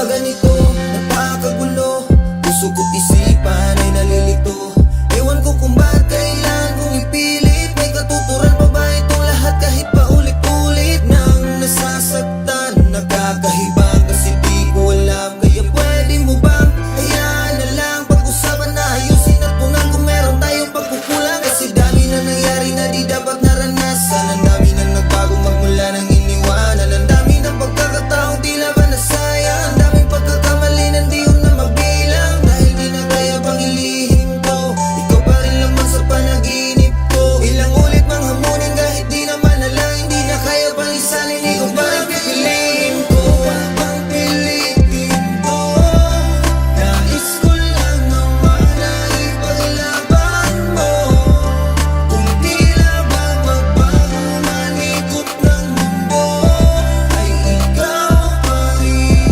ba ganito? Napakagulo, puso ko isipan ay nalilito. Ewan ko kung ba't kailangan kong ipilit. May katuturan pa ba itong lahat kahit paulit-ulit nang nasasaktan? Nakakahibang kasi di ko alam. Kaya pwede mo bang hayaan na lang pag-usapan na ayusin at punan kung meron tayong pagkukulang? Kasi dami na nangyari na di dapat naranasan. Ang dami na nagbago magmula ng iniwanan. Ang dami ng pagkakataong tila ba nasayang. Ang daming pagkakamali na di ko na mabilang. Dahil di na kaya pang ilihim to, ikaw pa rin laman sa panaginip ko. Ilang ulit mang hamunin kahit di naman alang. Hindi na kaya pang isalin, ikaw pa rin pipiliin ko. Pang pilitin to, nais ko lang naman na ipaglaban mo. Kung tila ba magbago man ikot ng mundo, ay ikaw pa rin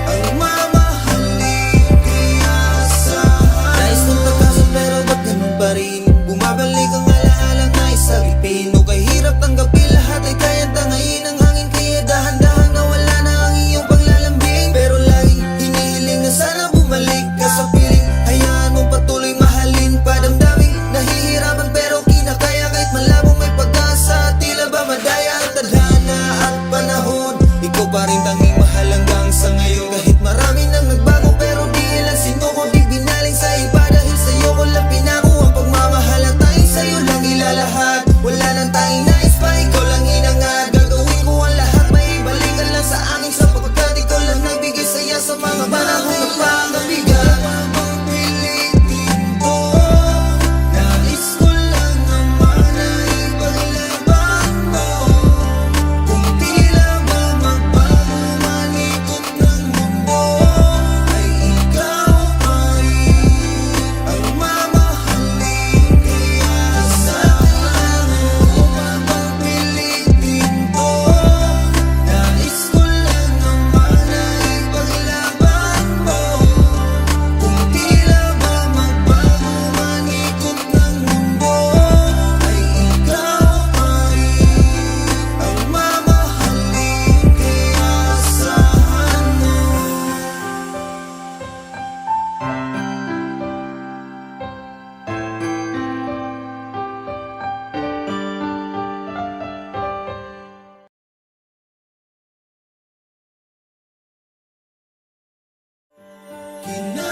ang mamahalin. Kaya asahan nais kong takasan pero ba't ganun pa rin? Bumabalik ang alaalang nais sagipin. O kay hirap tanggapin lahat ay kayang tangayin ang hangin. Kaya dahan-dahan na wala na ang iyong paglalambing. Pero laging hinihiling na sana bumalik ka sa piling. Hayaan mong patuloy mahalin pa. Damdaming nahihirapan pero kinakaya kahit malabong may pag-asa. Tila ba madaya ang tadhana at panahon, ikaw pa rin tanging mahal hanggang sa ngayon. Kahit marami nang nagbago pero di ilan sinuko, di binaling sa iba. Dahil sa'yo ko lang pinako ang pagmamahal at tanging sa'yo lang ilalahat. Wala nang tanging nais pa, ikaw lang inangad. Gagawin ko ang lahat, maibalik ka lang sa akin sapagkat ikaw lang nagbigay saya sa mga panahon na pangkabigat. Pang pilitin ko, nais ko lang naman na ipaglaban mo. Kung tila ba magbago man ikot ng mundo, ay ikaw pa rin ang mamahalin. Kaya asahan mo pa bang pilitin to, nais ko lang naman na ipaglaban mo. Kung tila ba magbago man ikot ng mundo, ay ikaw pa rin ang mamahalin. Kaya asahan mo. Kina